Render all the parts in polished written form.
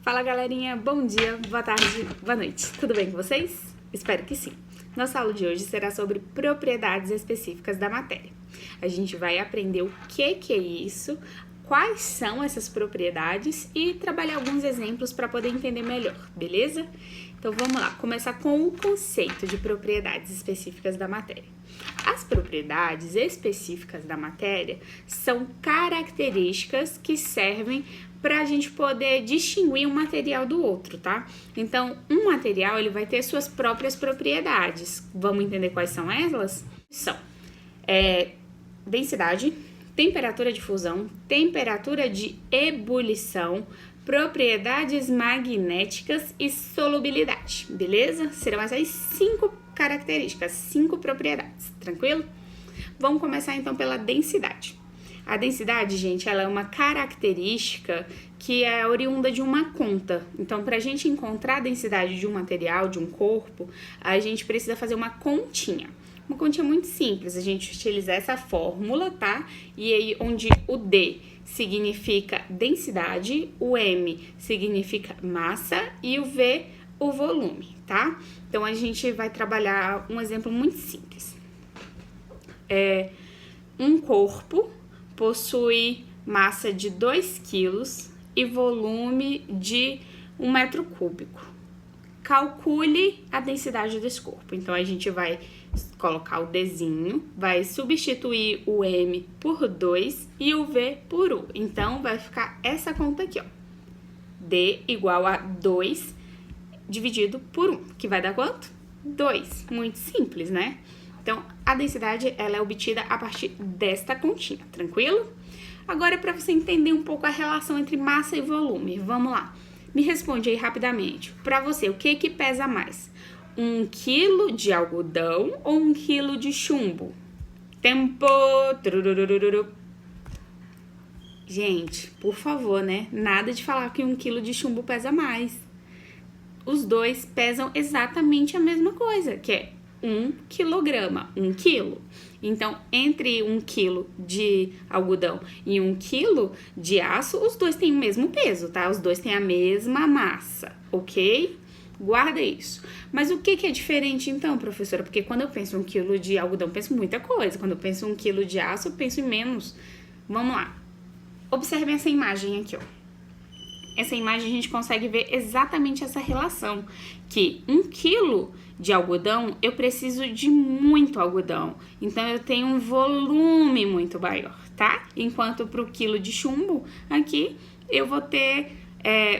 Fala galerinha, bom dia, boa tarde, boa noite, tudo bem com vocês? Espero que sim. Nossa aula de hoje será sobre propriedades específicas da matéria. A gente vai aprender o que é isso, quais são essas propriedades e trabalhar alguns exemplos para poder entender melhor, beleza? Então vamos lá, começar com o conceito de propriedades específicas da matéria. As propriedades específicas da matéria são características que servem para a gente poder distinguir um material do outro, tá? Então, um material ele vai ter suas próprias propriedades. Vamos entender quais são elas? São densidade, temperatura de fusão, temperatura de ebulição, propriedades magnéticas e solubilidade, beleza? Serão essas 5 características, 5 propriedades, tranquilo? Vamos começar então pela densidade. A densidade, gente, ela é uma característica que é oriunda de uma conta. Então, para a gente encontrar a densidade de um material, de um corpo, a gente precisa fazer uma continha. Uma continha muito simples, a gente utiliza essa fórmula, tá? E aí, onde o D significa densidade, o M significa massa e o V, o volume, tá? Então, a gente vai trabalhar um exemplo muito simples. Um corpo possui massa de 2 kg e volume de 1 metro cúbico. Calcule a densidade desse corpo. Então, a gente vai colocar o Dzinho, vai substituir o M por 2 e o V por U. Então, vai ficar essa conta aqui, ó. D igual a 2 dividido por 1, que vai dar quanto? 2. Muito simples, né? Então, a densidade ela é obtida a partir desta continha, tranquilo? Agora, para você entender um pouco a relação entre massa e volume, vamos lá. Me responde aí rapidamente. Para você, o que pesa mais? 1 quilo de algodão ou 1 quilo de chumbo? Tempo! Gente, por favor, né? Nada de falar que 1 quilo de chumbo pesa mais. Os dois pesam exatamente a mesma coisa, que é 1 quilograma, 1 quilo. Então, entre 1 quilo de algodão e 1 quilo de aço, os dois têm o mesmo peso, tá? Os dois têm a mesma massa, ok? Guarda isso. Mas o que é diferente então, professora? Porque quando eu penso em 1 quilo de algodão, eu penso em muita coisa. Quando eu penso em 1 quilo de aço, eu penso em menos. Vamos lá. Observem essa imagem aqui, ó. Essa imagem a gente consegue ver exatamente essa relação, que 1 quilo de algodão, eu preciso de muito algodão, então eu tenho um volume muito maior, tá? Enquanto para o quilo de chumbo, aqui eu vou ter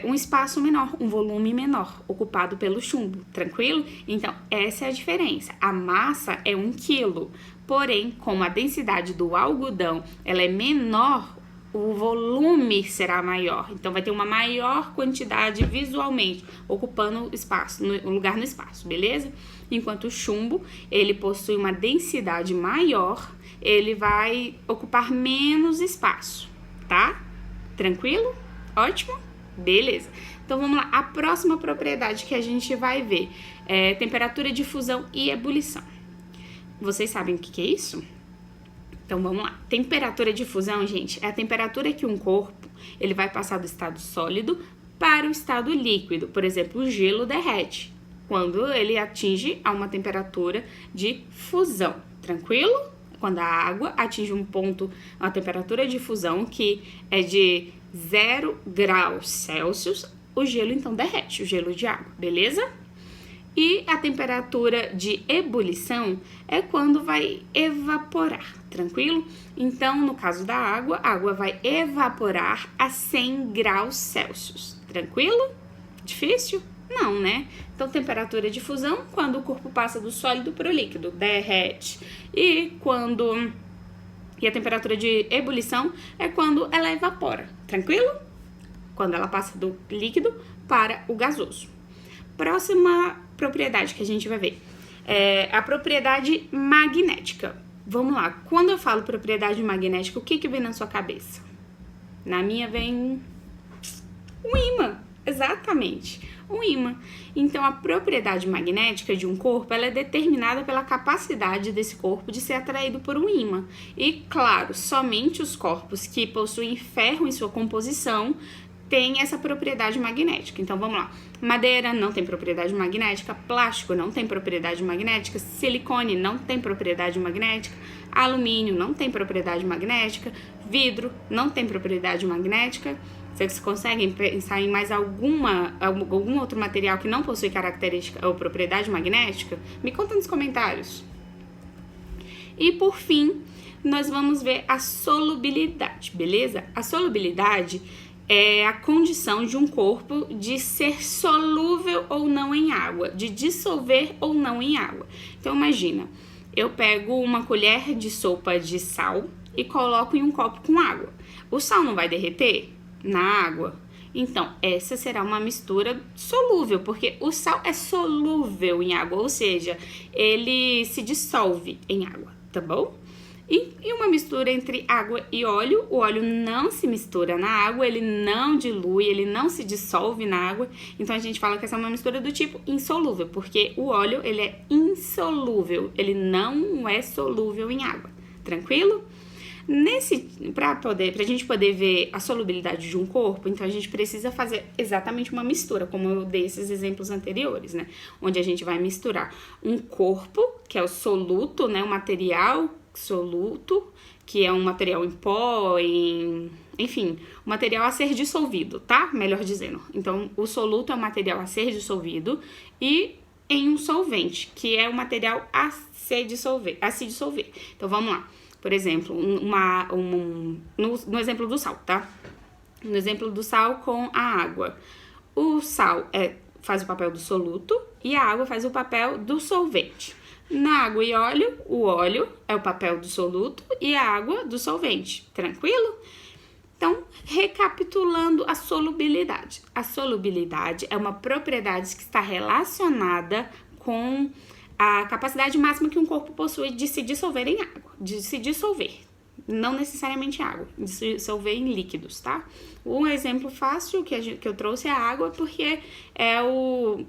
um espaço menor, um volume menor, ocupado pelo chumbo, tranquilo? Então, essa é a diferença. A massa é 1 quilo, porém, como a densidade do algodão ela é menor, o volume será maior, então vai ter uma maior quantidade visualmente, ocupando espaço, um lugar no espaço, beleza? Enquanto o chumbo, ele possui uma densidade maior, ele vai ocupar menos espaço, tá? Tranquilo? Ótimo? Beleza. Então, vamos lá. A próxima propriedade que a gente vai ver é temperatura de fusão e ebulição. Vocês sabem o que é isso? Então, vamos lá. Temperatura de fusão, gente, é a temperatura que um corpo ele vai passar do estado sólido para o estado líquido. Por exemplo, o gelo derrete quando ele atinge a uma temperatura de fusão. Tranquilo? Quando a água atinge um ponto, uma temperatura de fusão que é de 0 graus Celsius, o gelo então derrete, o gelo de água, beleza? E a temperatura de ebulição é quando vai evaporar, tranquilo? Então, no caso da água, a água vai evaporar a 100 graus Celsius, tranquilo? Difícil? Não, né? Então, temperatura de fusão, quando o corpo passa do sólido para o líquido, derrete. E a temperatura de ebulição é quando ela evapora, tranquilo? Quando ela passa do líquido para o gasoso. Próxima propriedade que a gente vai ver é a propriedade magnética. Vamos lá, quando eu falo propriedade magnética, o que vem na sua cabeça? Na minha vem um ímã, exatamente, um ímã. Então, a propriedade magnética de um corpo, ela é determinada pela capacidade desse corpo de ser atraído por um ímã. E, claro, somente os corpos que possuem ferro em sua composição tem essa propriedade magnética. Então, vamos lá. Madeira não tem propriedade magnética, plástico não tem propriedade magnética, silicone não tem propriedade magnética, alumínio não tem propriedade magnética, vidro não tem propriedade magnética. Vocês conseguem pensar em mais algum outro material que não possui característica ou propriedade magnética? Me conta nos comentários. E por fim, nós vamos ver a solubilidade, beleza? A solubilidade é a condição de um corpo de ser solúvel ou não em água, de dissolver ou não em água. Então imagina, eu pego uma colher de sopa de sal e coloco em um copo com água. O sal não vai derreter na água? Então, essa será uma mistura solúvel, porque o sal é solúvel em água, ou seja, ele se dissolve em água, tá bom? E uma mistura entre água e óleo, o óleo não se mistura na água, ele não dilui, ele não se dissolve na água, então a gente fala que essa é uma mistura do tipo insolúvel, porque o óleo, ele é insolúvel, ele não é solúvel em água, tranquilo? Pra a gente poder ver a solubilidade de um corpo, então a gente precisa fazer exatamente uma mistura, como eu dei esses exemplos anteriores, né? Onde a gente vai misturar um corpo, que é o soluto, né? O material soluto, que é um material em pó, enfim, um material a ser dissolvido, tá? Melhor dizendo. Então, o soluto é um material a ser dissolvido e em um solvente, que é um material a se dissolver. Então, vamos lá. Por exemplo, no exemplo do sal, tá? No exemplo do sal com a água. O sal faz o papel do soluto e a água faz o papel do solvente. Na água e óleo, o óleo é o papel do soluto e a água do solvente. Tranquilo? Então, recapitulando a solubilidade. A solubilidade é uma propriedade que está relacionada com a capacidade máxima que um corpo possui de se dissolver em água, de se dissolver, não necessariamente água, de se dissolver em líquidos, tá? Um exemplo fácil que eu trouxe é a água, porque é o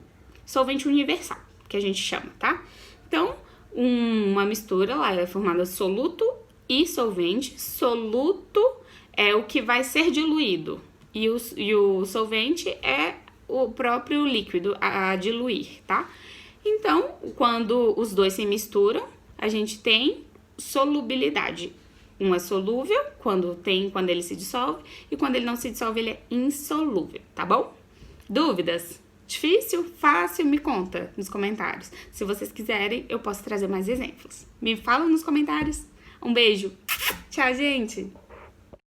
solvente universal, que a gente chama, tá? Então, uma mistura lá é formada soluto e solvente. Soluto é o que vai ser diluído e o solvente é o próprio líquido a diluir, tá? Então, quando os dois se misturam, a gente tem solubilidade. Um é solúvel quando ele se dissolve e quando ele não se dissolve, ele é insolúvel, tá bom? Dúvidas? Difícil? Fácil? Me conta nos comentários. Se vocês quiserem, eu posso trazer mais exemplos. Me fala nos comentários. Um beijo. Tchau, gente!